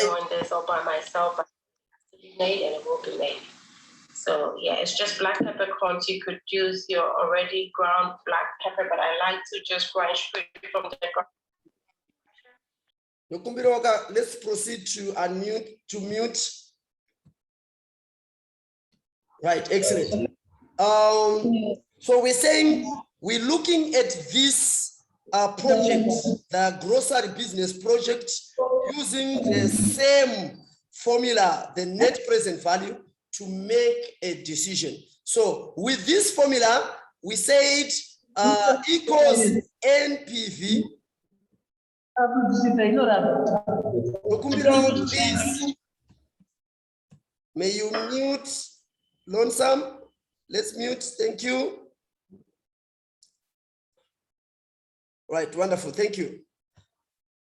doing this all by myself, but it has to be made and it will be made. So yeah, it's just black peppercorns. You could use your already ground black pepper, but I like to just grind straight from the ground. Let's proceed to unmute, to mute. Right, excellent. So we're saying we're looking at this project, the grocery business project, using the same formula, the net present value, to make a decision. So with this formula, we said equals NPV. Please, may you mute Lonesome. Let's mute. Thank you. Right, wonderful. Thank you.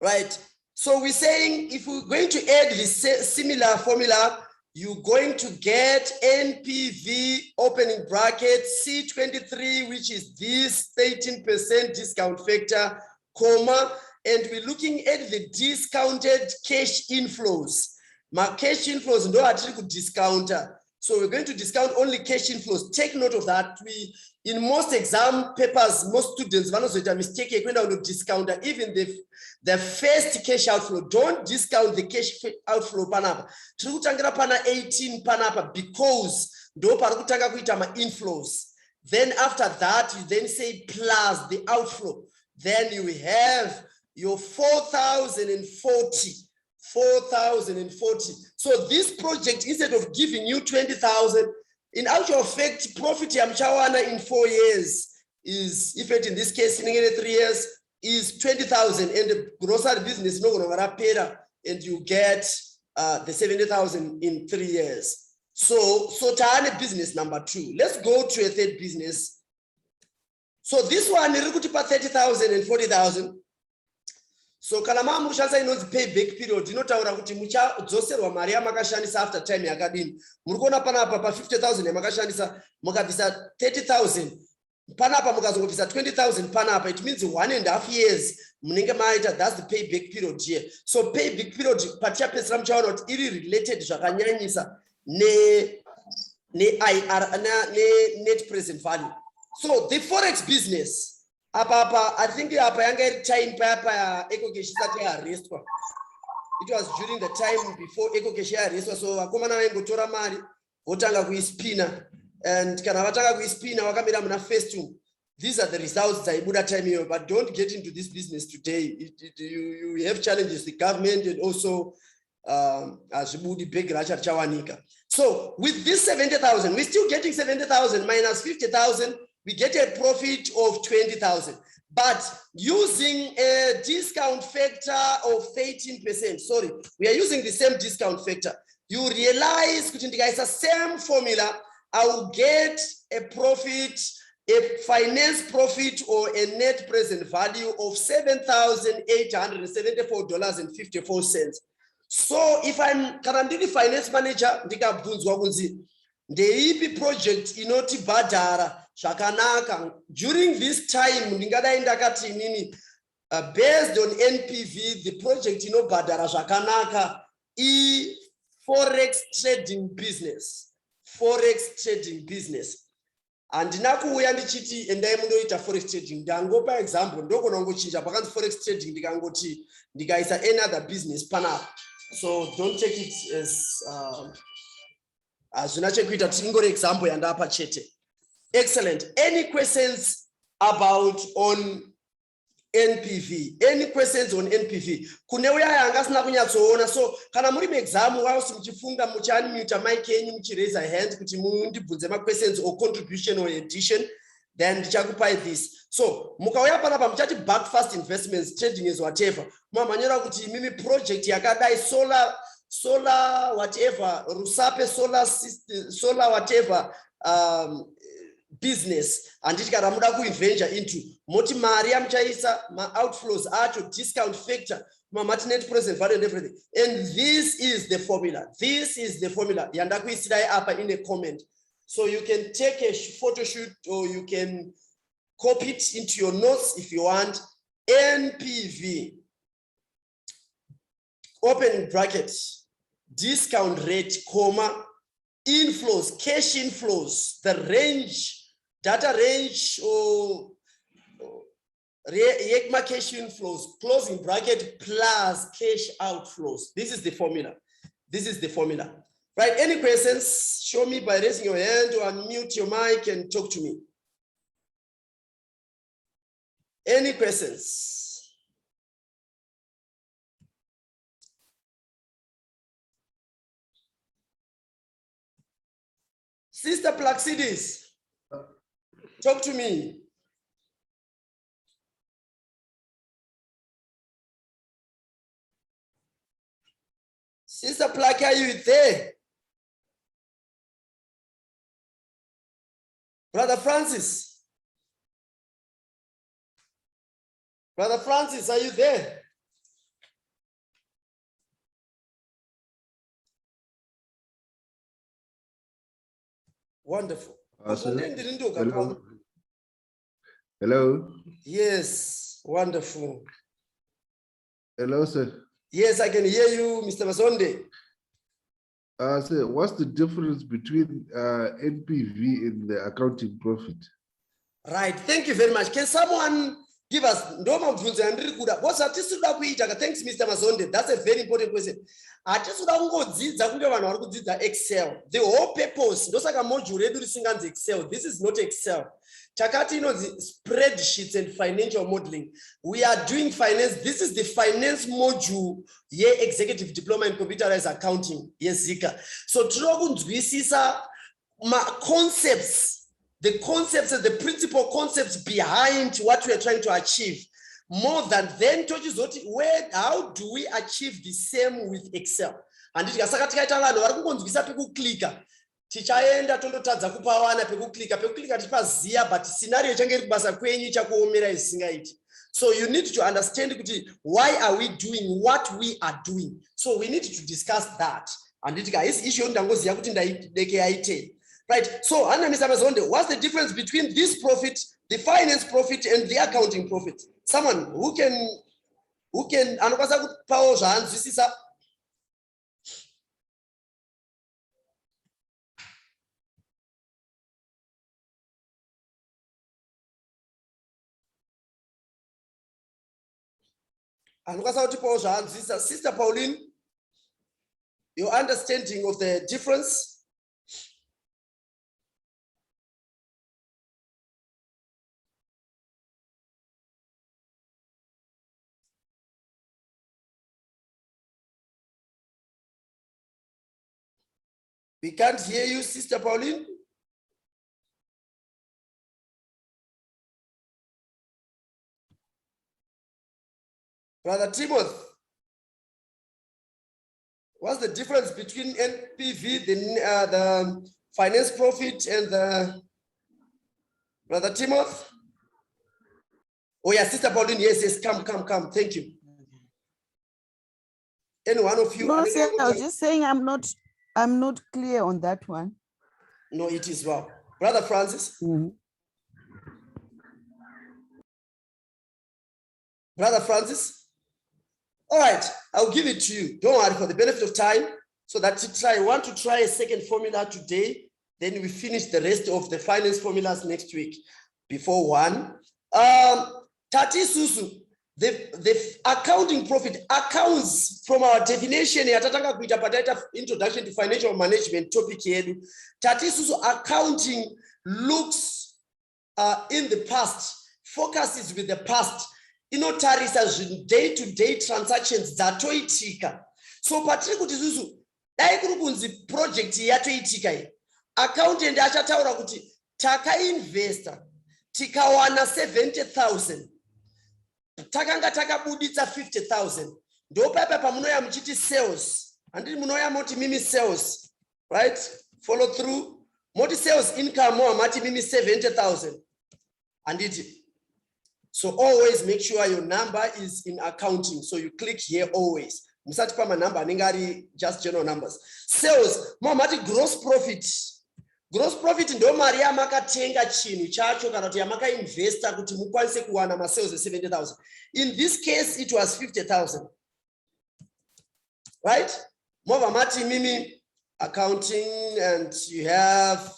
Right. So we're saying if we're going to add this similar formula, you're going to get NPV opening bracket C23, which is this 13% discount factor, comma, and we're looking at the discounted cash inflows. My cash inflows no actually could discounter. So we're going to discount only cash inflows. Take note of that. We, in most exam papers, most students, one of the mistake when I discounter even the first cash outflow. Don't discount the cash outflow panapa. Trukutangira pana 18 panapa because do parukutanga kuita ma inflows. Then after that, you then say plus the outflow. Then you have your 4,040. 4,040. So this project, instead of giving you 20,000, in actual fact, profit yamchawana in 4 years is, if it in this case, in 3 years, is 20,000, and the grocery business no gonna pay, and you get the 70,000 in 3 years. So tane business number 2. Let's go to a third business. So this one is 30,000 and 40,000. So kalama mushansa inonzi payback period inotaura kuti muchadzoserwa mari yamakashandisa after time yakadini. Murikuona panapa pa 50,000 yamakashandisa mukabvisa 30,000 panapa mukazongobvisa 20,000 panapa, it means 1.5 years munenge maita. That's the payback period here. So payback period pachapesera muchaona kuti iri related zvakanyanyisa ne IR ne net present value. So the forex business, I think time papa arrest. It was during the time before EcoCash arrest. So akomana vengotora mari votanga kuispina, and kana vatanga kuispina vakamira muna first two. These are the results dzaibuda time here, but don't get into this business today. You have challenges, the government, and also azvibudi big racha chawanika. So with this 70,000, we're still getting 70,000 minus 50,000. We get a profit of 20,000, but using a discount factor of 13%. Sorry, we are using the same discount factor. You realize, it's the same formula. I will get a profit, a finance profit, or a net present value of $7,874.54. So if I'm currently finance manager, the EP project inoti badara shakanaka during this time based on NPV, the project badara shakanaka forex trading business, and nakuuya ndichiti endai mundoita forex trading ndangopa example ndokona ngochinja pakanzi forex trading ndikangoti ndikaisa another business panapa. So don't take it as zvinachokuita tingore example yandapa chete. Excellent. Any questions about on NPV? Any questions on NPV? Kune uya yanga sina kunyatsoona. So kana muri exam wausi muchifunga muchanmute mic yenyu muchiraise hand kuti mundibvunze ma questions or contribution or addition, then ndichakupai this. So mukauya panapa muchati backfast investments, trading is whatever. Mamanyora kuti mimi project yakadai solar whatever, Rusape solar system, solar whatever business, and it can venture into moti maria mchaisa ma outflows acho discount factor ma net present value and everything. And this is the formula. This is the formula. Yandakuisirai apa in a comment. So you can take a photo shoot or you can copy it into your notes if you want. NPV open brackets, discount rate, comma, inflows, cash inflows, the range, data range, or YECMA cash inflows, closing bracket, plus cash outflows. This is the formula. This is the formula. Right, any questions? Show me by raising your hand or unmute your mic and talk to me. Any questions? Sister Plaxidis, talk to me. Sister Plaque, are you there? Brother Francis. Brother Francis, are you there? Wonderful. Hello. Hello. Yes, wonderful. Hello, sir. Yes, I can hear you, Mr. Masonde. Sir, what's the difference between NPV and the accounting profit? Right, thank you very much. Can someone give us thanks, Mr. Masonde. That's a very important question. Excel. The whole purpose, Excel. This is not Excel. Takati the spreadsheets and financial modeling. We are doing finance. This is the finance module, executive diploma in computerized accounting. Yes, Zika. So concepts, the concepts and the principal concepts behind what we are trying to achieve. More than then, how do we achieve the same with Excel? And tichaenda tondotadza kupa vana pekuklika tipaziya but scenario change iri kubasa kwenyu chakuomera isingaiti. So you need to understand why are we doing what we are doing. So we need to discuss that. And this issue ndangoziya kuti ndaideke yaite. Right. So Anna Mr. Mazonde, what's the difference between this profit, the finance profit, and the accounting profit? Someone who can anokwanisa kupawo zvaanzwisisa. Sister Pauline, your understanding of the difference? We can't hear you, Sister Pauline. Brother Timothy, what's the difference between NPV, the finance profit, and the Brother Timothy? Oh yeah, Sister Pauline, yes, come. Thank you. Any one of you? No, sir, I was just saying I'm not clear on that one. No, it is well. Brother Francis. Brother Francis. All right, I'll give it to you. Don't worry, for the benefit of time, so that I want to try a second formula today. Then we finish the rest of the finance formulas next week before 1. Tati Susu, the accounting profit accounts from our definition. Introduction to financial management topic here. Tati Susu, accounting looks in the past, focuses with the past. Inotarisa day-to-day transactions dzatoitika. So patiri kuti zuzu dai kuri kunzi project yatoitika accountant achataura kuti takainvesta tikawana 70,000 takanga takabuditsa 50,000 ndopapa pamunoya muchiti sales andiri munoya moti mimi sales, right? Follow through moti sales income mo amati mimi 70,000 anditi. So always make sure your number is in accounting. So you click here always. Musati pa number ningari just general numbers. Sales, mamati gross profit. Gross profit ndo mari yamakatenga chinhu chacho kana kuti yamaka investor kuti mukwanise kuwana ma sales 70,000. In this case it was 50,000. right? Mova mati mimi accounting, and you have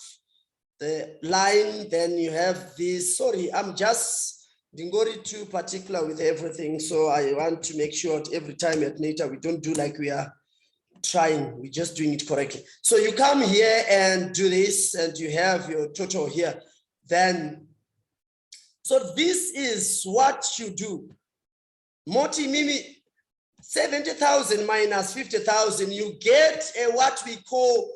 the line, then you have this. Sorry, I'm just Dingori too particular with everything. So I want to make sure that every time at NATA, we don't do like we are trying, we're just doing it correctly. So you come here and do this, and you have your total here. Then, so this is what you do. Moti mimi, 70,000 minus 50,000, you get a what we call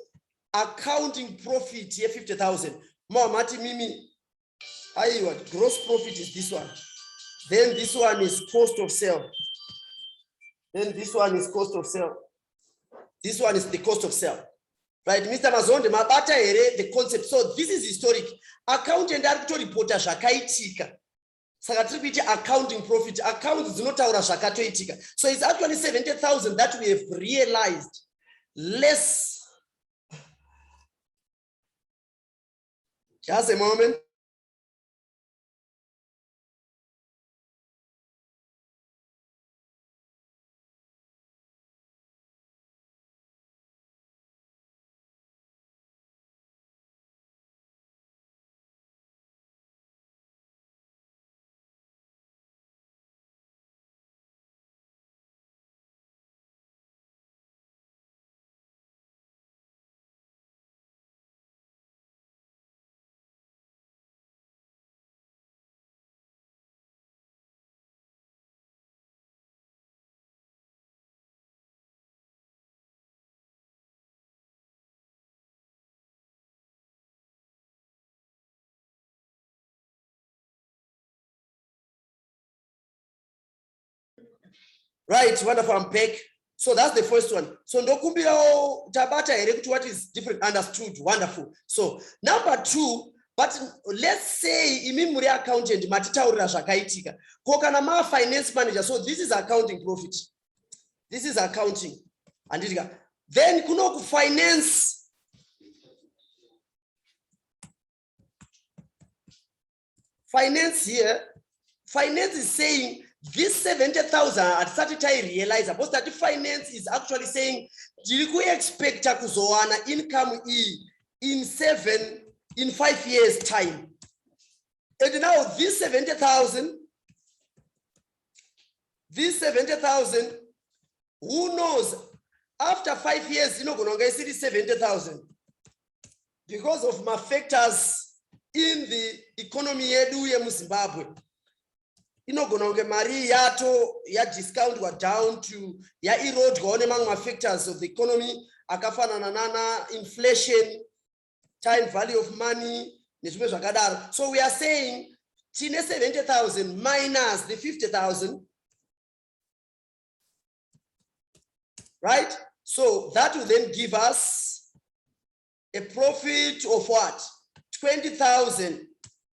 accounting profit here, 50,000. Mati mimi, what gross profit is this one. Then this one is cost of sale. Then this one is cost of sale. This one is the cost of sale. Right, Mr. Mazonde, mabata ere the concept. So this is historic. Accountant ari reporter zvakaitika. Saka tiri kuita accounting profit. Accounts dzinotaura zvakatoitika. So it's actually 70,000 that we have realized. Less. Just a moment. Right, wonderful, I'm back. So that's the first one. So ndokumbira tabata ere kuti what is different, understood, wonderful. So number two, but let's say imi muri accountant matitaurira zvakaitika. Ko kana ma finance manager, so this is accounting profit. This is accounting. And then kuno ku finance. Finance here, finance is saying this 70,000 at such a time realize about that finance is actually saying we expect kuzoana income in 5 years time. And now this 70,000, who knows after 5 years, you know, gonna get 70,000 because of my factors in the economy yedu ya Zimbabwe. Inogononge mari yato ya discount wa down to ya erode gone among factors of the economy, akafana nana inflation, time value of money. So we are saying 70,000 minus the 50,000, right? So that will then give us a profit of what? 20,000.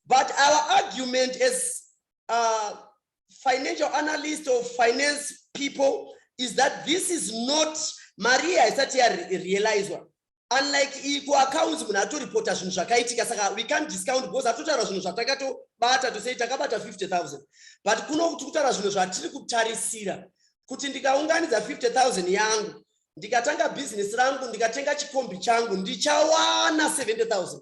But our argument is financial analyst or finance people is that this is not Maria is that here realize one. Unlike equal accounts to report as we can't discount because I to say takabata 50,000. But kuno kutara tarisira kutindika unganiza 50,000 yangu ndikatanga business rangu ndikatenga chikombi changu ndichawana 70,000.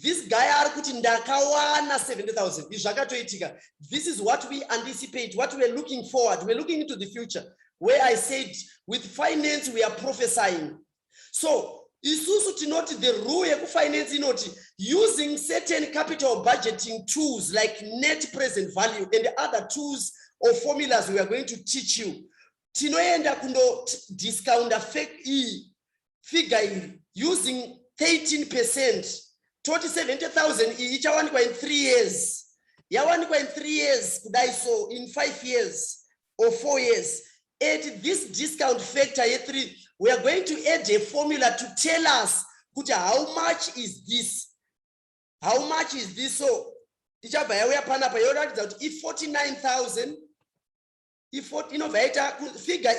This guy ari kuti ndakawana 70,000 izvakatoitika. This is what we anticipate, what we're looking forward. We're looking into the future, where I said with finance we are prophesying. So isusu tinoti the rule yeku finance inoti using certain capital budgeting tools like net present value and the other tools or formulas we are going to teach you. Tinoenda kundo discount effect figure using 13%. 70,000 each one in 3 years. Yawanikwa in 3 years, so in 5 years or 4 years. At this discount factor A3, we are going to add a formula to tell us how much is this? How much is this? So if 49,000, if figure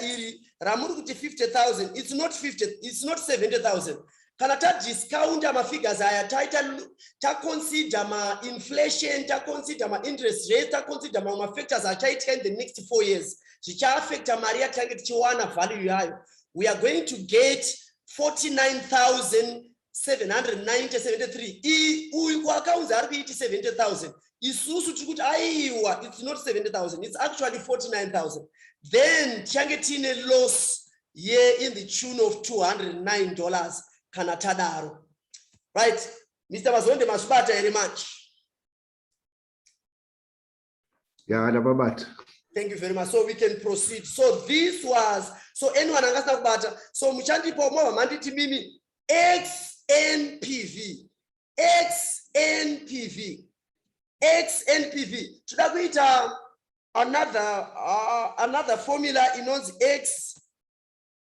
ramuru 50,000, it's not 50, it's not 70,000. Kanata discount ma figures aya ta consider ma inflation, ta consider ma interest rate, ta consider ma factors are in the next 4 years. Chicha affect Maria target chiwana value yayo. we are going to get 49,790.73. Uyu kwakaunza ari kuiti 70,000. Isusu tikuti aiwa, it's not 70,000, it's actually 49,000. Then tiange tine loss in the tune of $209 kana tadaro. Right? Mr. Mazonde Masubata very much. Yeah, Babat. Thank you very much. So we can proceed. So this was, so anyone angasana kubata. So muchandi po mwa manditi mimi XNPV. XNPV. XNPV. Tudakuita another formula in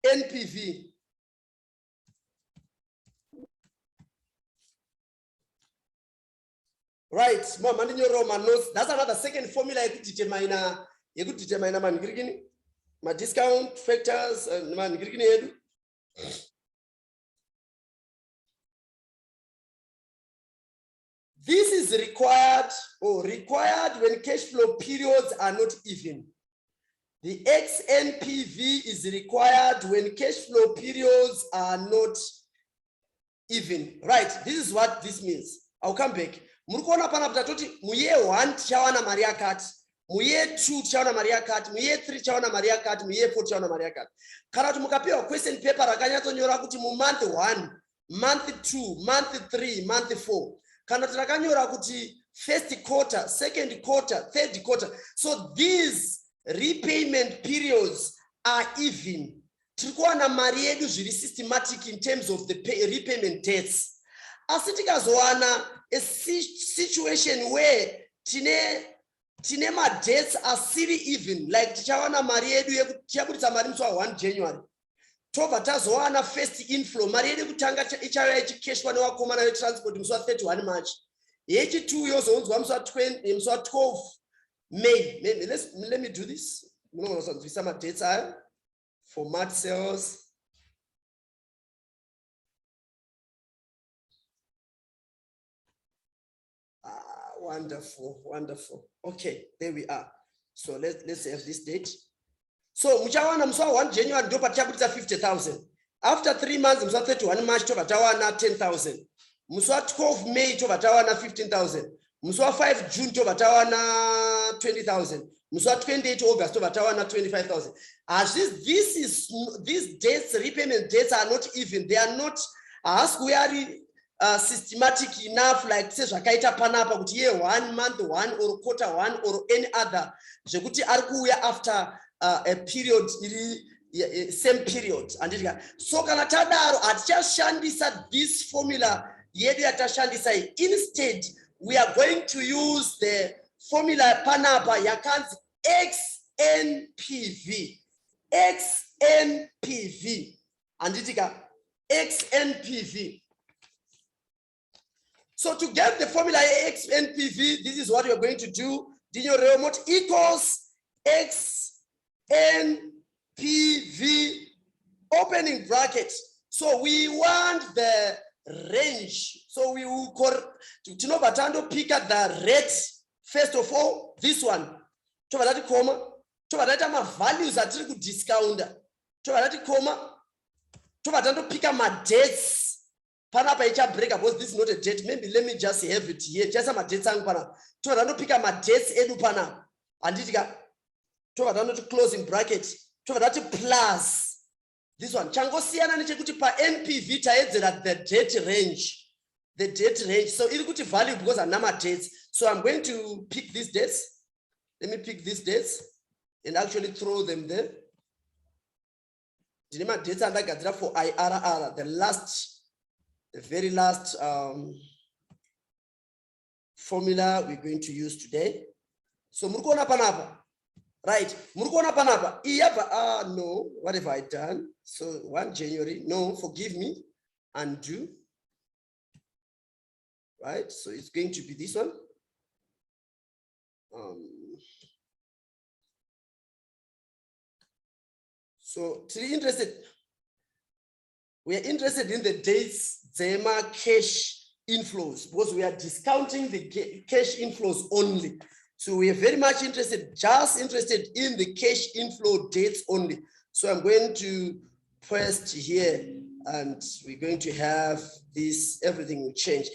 XNPV. Right, that's another second formula you could determine my discount factors and this is required when cash flow periods are not even. The XNPV is required when cash flow periods are not even. Right, this is what this means. I'll come back. Murikuona pana mtatoti muye 1 tichawana mari yakati, muye 2 tichawana mari yakati, muye 3 tichawana mari yakati, muye 4 tichawana mari yakati. Kana kuti mukapiwa question paper rakanyatsonyora kuti mu month 1, month 2, month 3, month 4. Kana kuti rakanyora kuti first quarter, second quarter, third quarter. So these repayment periods are even. Tirikuwana mari yedu zviri systematic in terms of the repayment dates. Asitikazowana a situation where tine ma dates are silly even, like tichawana mari yedu yekutisa mari musi wa 1 January. Tobva tazowana first inflow mari yedu kutanga ichauya ichikeshwa newakomana vetransport musi wa 31 March. Yechi2 yozounzwa musi wa 12 May. Maybe let me do this. Munozonzwisa ma dates ayo for March sales. Wonderful, wonderful. Okay, there we are. So let's have this date. So muchawana musi wa 1 January ndo patichaputisa 50,000. After 3 months musi wa 31 March tobva tawana 10,000. Musi wa 12 May tobva tawana 15,000. Musi wa 5 June tobva tawana 20,000. Musi wa 28 August tobva tawana 25,000. As these dates, repayment dates are not even. They are not systematic enough, like says zvakaita panapa kuti year 1, month 1, or quarter 1, or any other zvekuti ari kuuya after a period same period. So kana tadaro hatichashandisa this formula yedu yatashandisa. Instead we are going to use the formula panapa yakanzi XNPV. XNPV. Anditika XNPV. So to get the formula XNPV, this is what you're going to do. Dinyo remote equals XNPV opening bracket. So we want the range. So we will pick up the rate. First of all, this one. Values are discount. Pick up my dates. Panapa icha break up, because this is not a date. Maybe let me just have it here. Just my dates and pana. To pick up my dates edu pana. And it got to closing bracket. To plus this one. Chango siana ni chekuti pa NPV taedze at the date range. The date range. So it could value because I number dates. So I'm going to pick these dates. Let me pick these dates and actually throw them there. The dates are like for IRR, the very last formula we're going to use today. So murukona panapa, right? Murukona panapa. No, what have I done? So 1 January, no, forgive me, undo. Right, so it's going to be this one. So we are interested in the dates Zema cash inflows, because we are discounting the cash inflows only. So we are very much interested in the cash inflow dates only. So I'm going to pressed here, and we're going to have this, everything will change.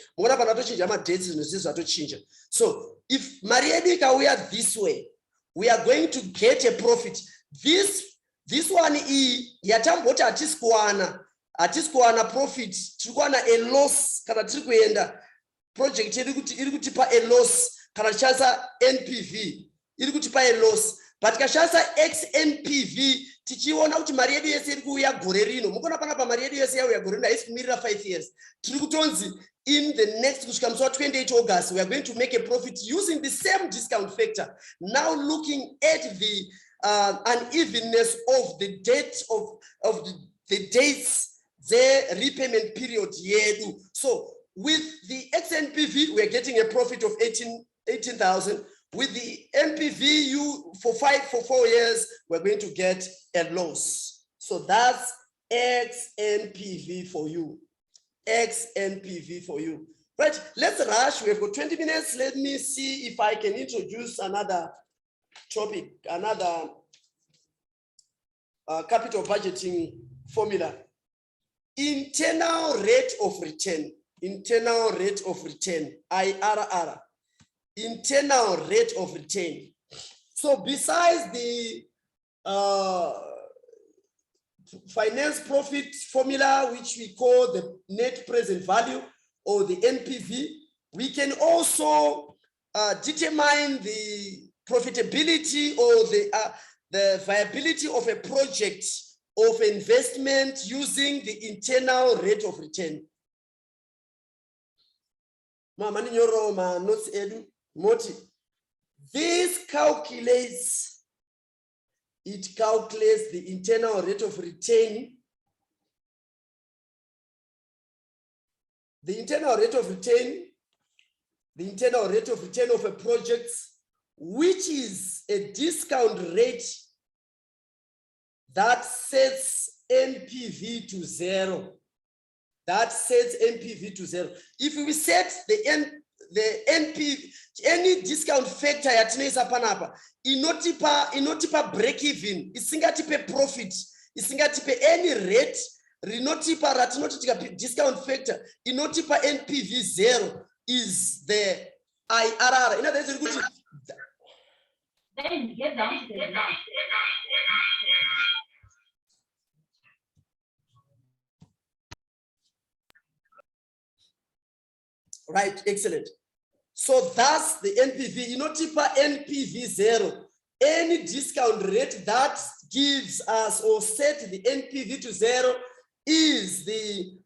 So if Mariedika, we are this way, we are going to get a profit. This one is yatamboti atiskuana profit, tukwana a loss, kana tikuenda project iri kutipa a loss, kana chasa NPV iri kutipa a loss, but kashasa XNPV tichiona kuti mari yedu yese iri kuuya gore rino. Mukona pana pa mari yedu yese yauya gore rino haisi kumirira 5 years. Tiri kutonzi in the next kusvika musi wa28 August we are going to make a profit using the same discount factor. Now looking at the unevenness of the date of the dates, the repayment period yedu. So with the XNPV we are getting a profit of 18,000. With the NPV for 4 years, we're going to get a loss. So that's XNPV for you. XNPV for you. Right, let's rush. We've got 20 minutes. Let me see if I can introduce another topic, another capital budgeting formula. Internal rate of return. Internal rate of return, IRR. Internal rate of return. So besides the finance profit formula, which we call the net present value or the NPV, we can also determine the profitability or the viability of a project of investment using the internal rate of return. Notes edu. Moti, this calculates the internal rate of return. The internal rate of return of a project, which is a discount rate that sets NPV to 0. That sets NPV to 0. If we set the NPV, any discount factor yatinoisa panapa inotipa break even, isingatipe profit, isingatipe any rate, rinotipa ratinoti discount factor, inotipa NPV 0 is the IRR. In other words, right, excellent. So that's the NPV. Inotipa NPV 0. Any discount rate that gives us or set the NPV to 0 is the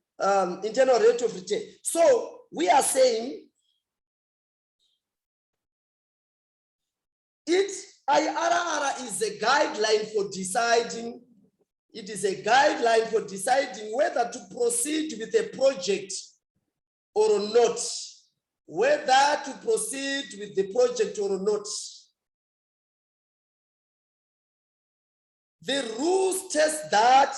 internal rate of return. So we are saying IRR is a guideline for deciding. It is a guideline for deciding whether to proceed with a project or not. Whether to proceed with the project or not. The rules test that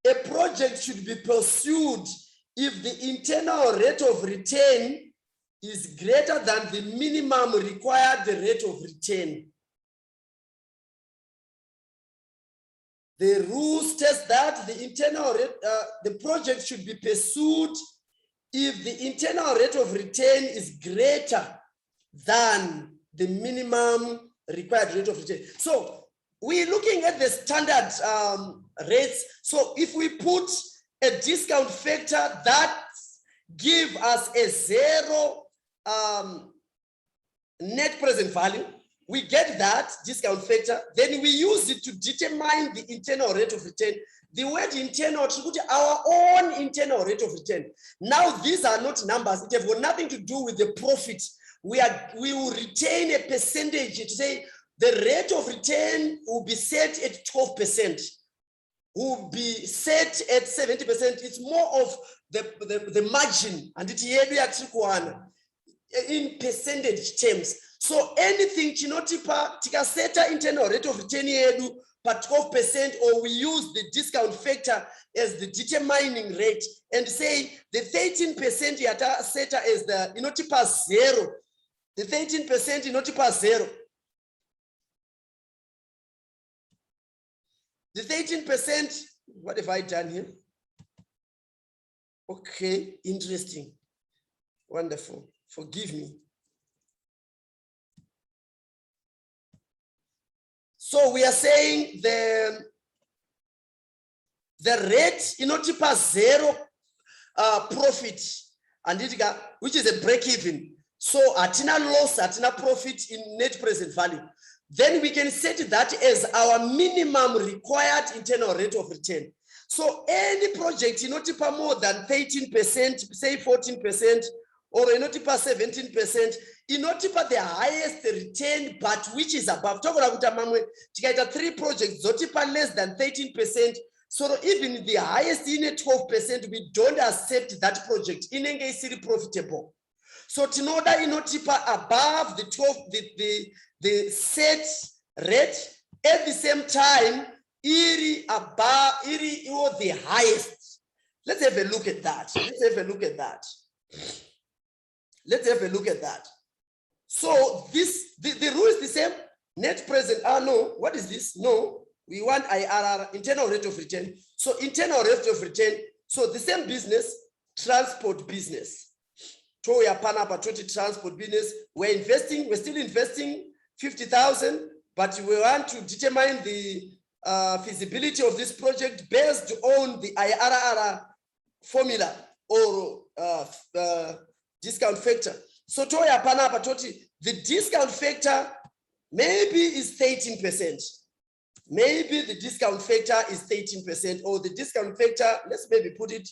a project should be pursued if the internal rate of return is greater than the minimum required rate of return. The rules test that the project should be pursued if the internal rate of return is greater than the minimum required rate of return. So we're looking at the standard rates. So if we put a discount factor that give us a 0 net present value, we get that discount factor, then we use it to determine the internal rate of return. The word internal, our own internal rate of return. Now, these are not numbers. It has got nothing to do with the profit. We will retain a percentage to say the rate of return will be set at 12%, will be set at 70%. It's more of the margin and it's in percentage terms. So anything chinotipa tikaseta internal rate of return yedu per 12%, or we use the discount factor as the determining rate and say the 13% yata seta as the inotipa 0. The 13% inotipa 0. The 13%, what have I done here? Okay, interesting. Wonderful. Forgive me. So we are saying the rate inotipa zero profit, and which is a break even. So atina loss, atina profit in net present value. Then we can set that as our minimum required internal rate of return. So any project inotipa more than 13%, say 14%, or inotipa 17%, inotipa the highest return, but which is above. Talk about 3 projects, zotipa less than 13%. So even the highest in a 12%, we don't accept that project. Inenge is profitable. So tinoda inotipa above the 12, the set rate, at the same time, iri above, iri or the highest. Let's have a look at that. Let's have a look at that. Let's have a look at that. So this, the rule is the same. Net present, no, what is this? No, we want IRR, internal rate of return. So internal rate of return, so the same business, transport business. Toya Panapa transport business, we're still investing 50,000, but we want to determine the feasibility of this project based on the IRR formula or discount factor. So Toya Panapa the discount factor maybe is 13%. Maybe the discount factor is 13%, or the discount factor, let's maybe put it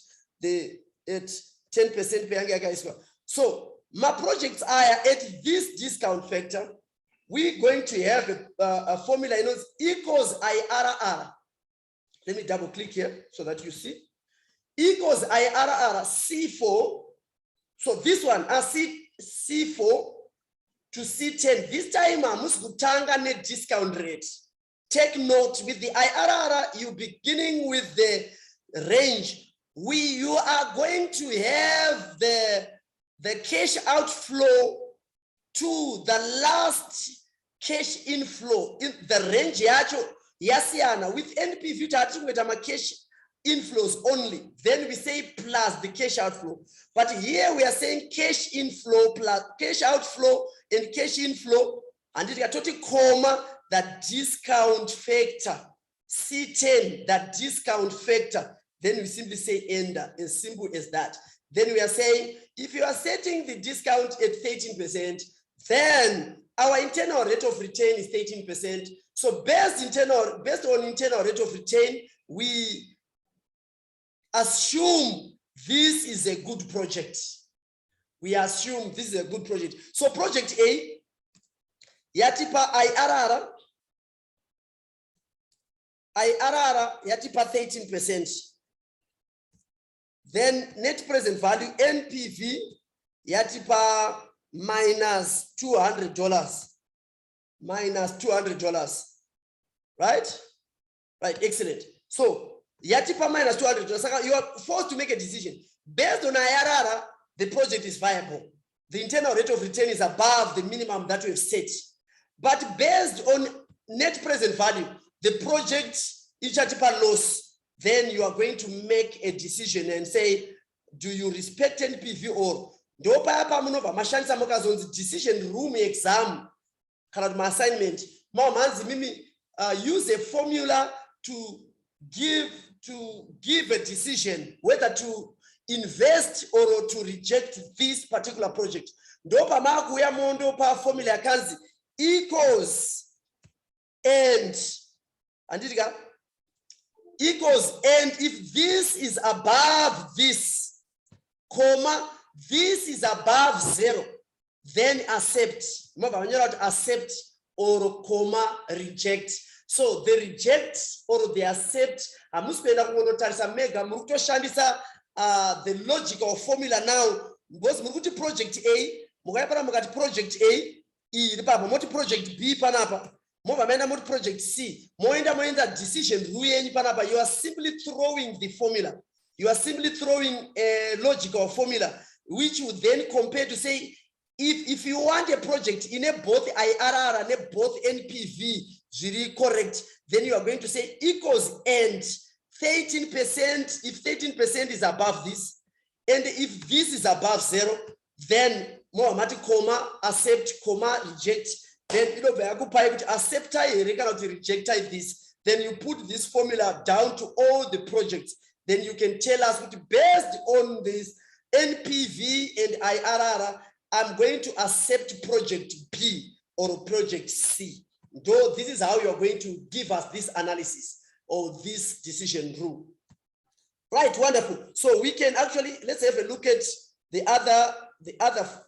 at 10%. So my projects are at this discount factor. We're going to have a formula equals IRR. Let me double click here so that you see. Equals IRR C4. So this one, I see C4 to C10. This time I must gutanga net discount rate. Take note, with the IRR, you're beginning with the range. You are going to have the cash outflow to the last cash inflow in the range yasiana with NPV cash inflows only. Then we say plus the cash outflow. But here we are saying cash inflow plus cash outflow and cash inflow, and it got total comma that discount factor C10, that discount factor. Then we simply say enter, as simple as that. Then we are saying, if you are setting the discount at 13%, then our internal rate of return is 13%. So based on internal rate of return, we assume this is a good project. We assume this is a good project. So project A, yatipa IRR yatipa 13%. Then net present value NPV yatipa minus $200. Minus $200. Right? Right, excellent. So yatipa minus $200. You are forced to make a decision. Based on IRR, the project is viable. The internal rate of return is above the minimum that we have set. But based on net present value, the project is yatipa loss. Then you are going to make a decision and say, do you respect NPV or decision room exam assignment? Use a formula to give a decision whether to invest or to reject this particular project. Formula equals equals, and if this is above this, comma, this is above 0, then accept. Accept or comma reject. So the reject or the accept, the logical formula now, because project A, project A, project B, project C, decision, you are simply throwing the formula. You are simply throwing a logical formula, which you then compare to say, if you want a project in a both IRR and a both NPV, correct, then you are going to say equals and 13%, if 13% is above this, and if this is above 0, then Mohammed comma, accept, comma, reject, then you know, accept reject this, then you put this formula down to all the projects. Then you can tell us, based on this NPV and IRR, I'm going to accept project B or project C. Though this is how you're going to give us this analysis or this decision rule. Right, wonderful. So we can actually, let's have a look at the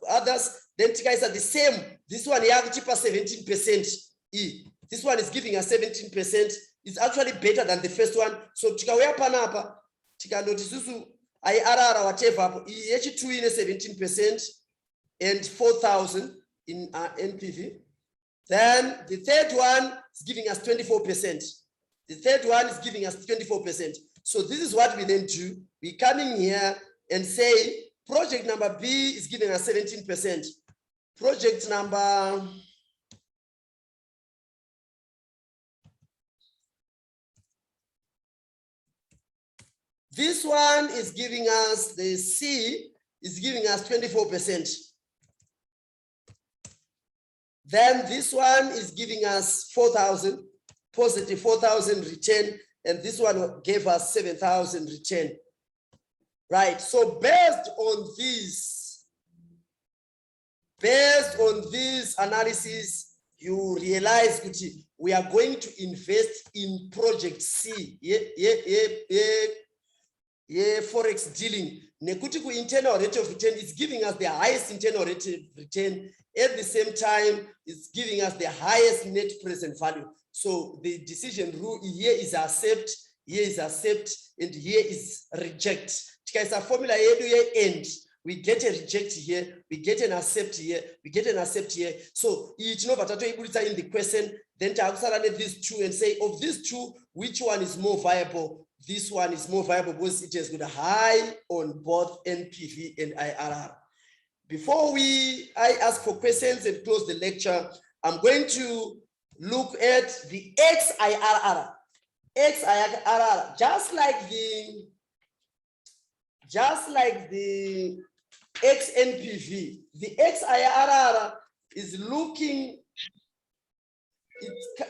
others. Then guys are the same. This one here, 17% E. This one is giving us 17%. It's actually better than the first one. So tikawea panapa, tikandotisusu IRR whatever, H2 in 17% and 4,000 in NPV. Then the third one is giving us 24%. The third one is giving us 24%. So this is what we then do. We come in here and say project number B is giving us 17%. Project number this one is giving us, the C is giving us 24%. Then this one is giving us 4,000, positive 4,000 return, and this one gave us 7,000 return. Right, so based on this analysis, you realize that we are going to invest in project C. Forex dealing. Nekuti internal rate of return is giving us the highest internal rate of return. At the same time, it's giving us the highest net present value. So the decision rule here is accept, here is accept, and here is reject. It's a formula here end. We get a reject here, we get an accept here, we get an accept here. So each no but in the question, then to these two and say of these two, which one is more viable? This one is more viable because it has got a high on both NPV and IRR. Before I ask for questions and close the lecture, I'm going to look at the XIRR. XIRR, just like the XNPV, the XIRR is looking,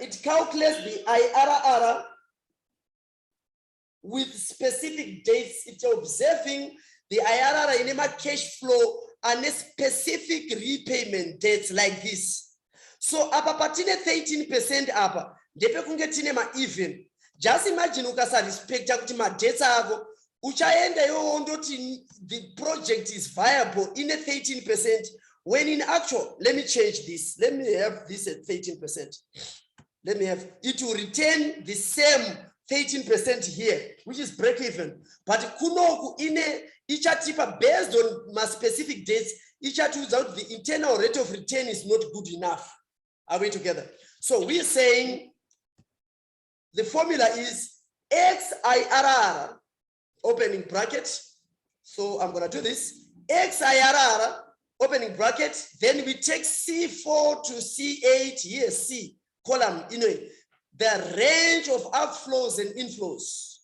it calculates the IRR with specific dates. It's observing the IRR in a cash flow and a specific repayment dates like this. So apa patine 13% apa, depe kungetine ma even. Just imagine ukasa respect kuti ma dates ako, uchaenda yo ondoti the project is viable in a 13%, when in actual, let me change this. Let me have this at 13%. Let me have it will retain the same 13% here, which is break even. But kunoku ine ichatipa based on my specific dates, ichatuza out the internal rate of return is not good enough. Are we together? So we're saying the formula is XIRR, opening bracket. So I'm going to do this. XIRR, opening bracket. Then we take C4 to C8, here C, column, you know, the range of outflows and inflows.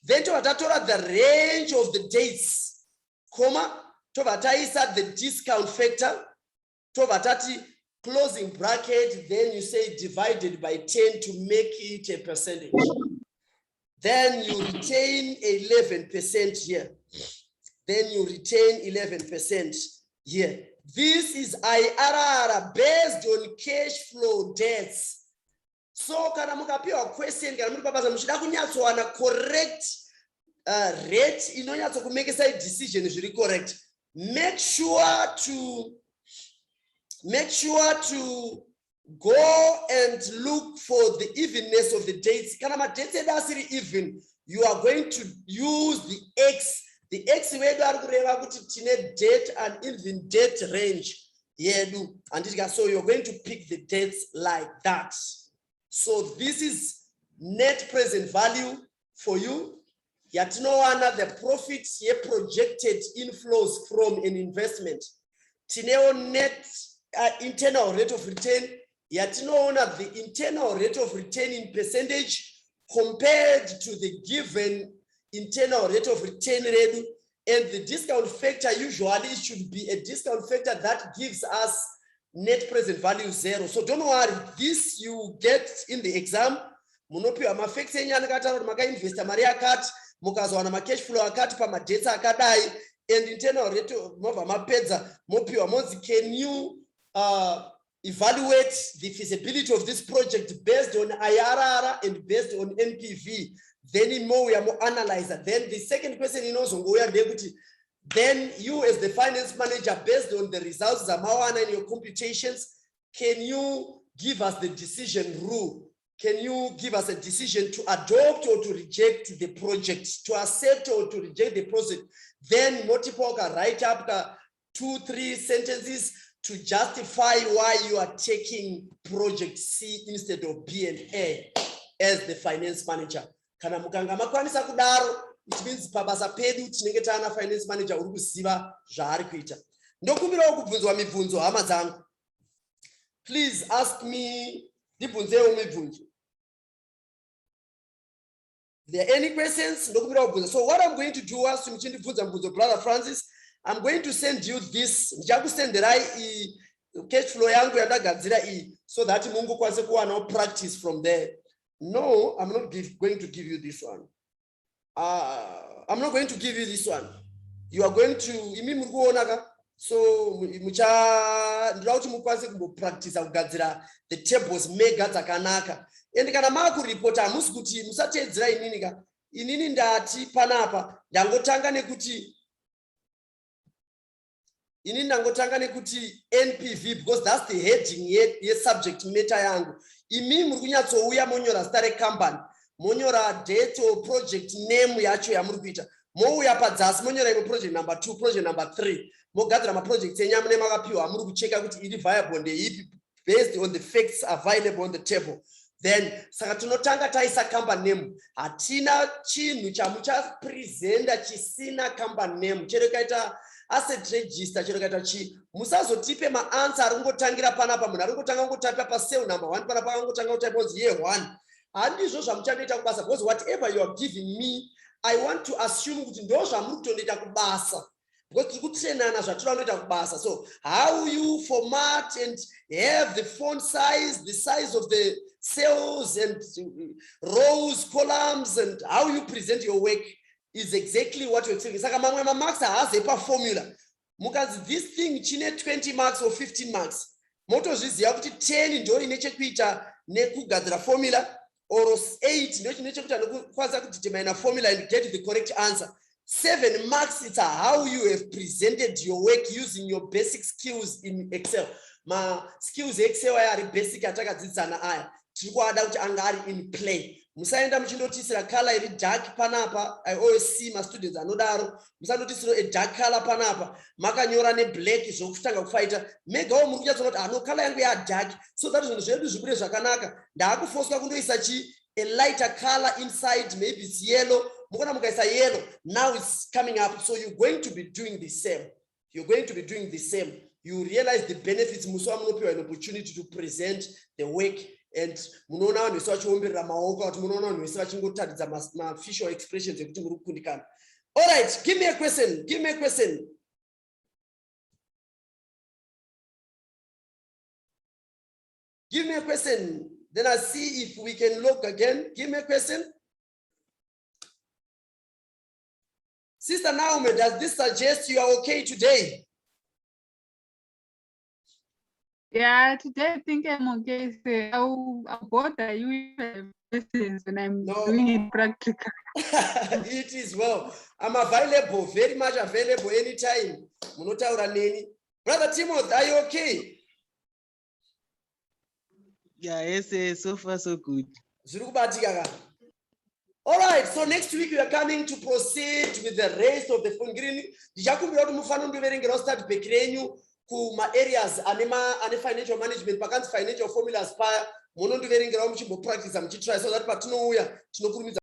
Then to the range of the dates, comma, to the discount factor, to closing bracket, then you say divided by 10 to make it a percentage. Then you retain 11% here. Then you retain 11% here. This is IRR based on cash flow debts. So kana mukapiwa question kana muri pabaza muchida kunyatsowana correct rate inonyatso kumake side decision zviri correct. Make sure to go and look for the evenness of the dates. Kana ma dates edasiri even, you are going to use the X. The X way do arikureva kuti tine date and even date range yedu, and so you're going to pick the dates like that. So this is net present value for you. Yet no one the profits here projected inflows from an investment. Tineo net internal rate of return yatinoona the internal rate of return in percentage compared to the given internal rate of return redu, and the discount factor usually should be a discount factor that gives us net present value 0. So don't worry, this you get in the exam. Munopiwa mafacts enyana akataura kuti makainvesta mari yakati, mukazowana macash flow akati pamadates akadai, and internal rate mobva mapedza mopiwa monzi, can you evaluate the feasibility of this project based on IRR and based on NPV? Then in more we are more analyzer. Then the second question in also then you as the finance manager, based on the results and your computations, can you give us the decision rule? Can you give us a decision to adopt or to reject the project, to accept or to reject the project? Then multiple write up 2-3 sentences to justify why you are taking project C instead of B and A as the finance manager. Kana mukanga makwanisa kudaro, it means pabasa pedu tinenge tana finance manager uri kuziva zvaari kuita. Ndokumbirawo kubvunzwa mibvunzo hama dzangu. Please ask me ndibvunzewo mibvunzo. There are any questions? Ndokumbirawo kubvunza. So what I'm going to do is muchindibvunza mibvunzo, Brother Francis, I'm going to send you this. Ndichakusenderai cash flow yangu yandagadzira iyi, so that mungu kwanise kuwanawo practice from there. No, I'm not going to give you this one. I'm not going to give you this one. You are going to so practice the tables mega dzakanaka. And kana makuripota hamusi kuti musatedzera inini ndati panapa ndangotanga nekuti NPV, because that's the heading ye subject matter yangu. Imi muri kunyatsouya monyora zita recompany, monyora date or project name yacho yamuri kuita, mouya padzasi monyora imwe project number 2, project number 3, mogadzira maprojects enyamune makapiwa amuri kucheka kuti iri viable ndeipi based on the facts available on the table. Then saka tinotanga taisa company name, hatina chinhu chamuchapresenta chisina company name, chero kaita asset register, chero kaita chi. Musazotipe maanswer ari kungotangira panapa, munhu ari kutanga kungotapa pa cell number 1 panapa angotanga kutapa kuti year 1. Handizvo zvamuchanoita kubasa, because whatever you are giving me, I want to assume kuti ndo zvamuri kutonoita kubasa, because tiri kutrainana zvatinoita kubasa. So how you format and have the font size, the size of the cells and rows, columns, and how you present your work is exactly what you're saying. Saka mamwe ma marks has a formula. Mukazi this thing chine 20 marks or 15 marks. Motozviziva kuti 10 ndo ine chekuita nekugadzira formula, or 8 ndo chine chekuita nekukwanisa kudetermine formula and get the correct answer. 7 marks, it's how you have presented your work using your basic skills in Excel. Ma skills Excel are basic atakadzidzana aya. Tikuada kuti anga ari in play. Musaenda muchindotisira color iri dark panapa. I always see my students anodaro. Musandotisira a dark color panapa. Makanyora ne black zvokutanga kufaita. Megawo muri kunyatsoona kuti ano color yangu ya dark, so that zvinhu zvedu zvibure zvakanaka. Ndakufoswa kundoisa a lighter color inside, maybe it's yellow. Mukona mukaisa yellow. Now it's coming up. So you're going to be doing the same. You're going to be doing the same. You realize the benefits. Muso munopiwa an opportunity to present the work. And munoona vanhu vese vachiomberera maoko kuti munoona vanhu vese vachingotaridza ma-facial expressions ekuti muri kukundikana. All right, give me a question. Give me a question. Give me a question. Then I'll see if we can look again. Give me a question. Sister Naomi, does this suggest you are okay today? Yeah, today I think I'm okay. So I'll bother you with questions when I'm doing it practical. It is well. I'm available, very much available anytime. Munotaura neni. Brother Timothy, are you okay? Yeah, yes, so far so good. All right, so next week we are coming to proceed with the rest of the fungrini. Ndichakumbira kuti mufanire kundoverengera start back renyu kuma areas ane financial management, pakanzi financial formulas paya munondoverengerawo muchimbo practice muchitry, so that patinouya tinokurumidza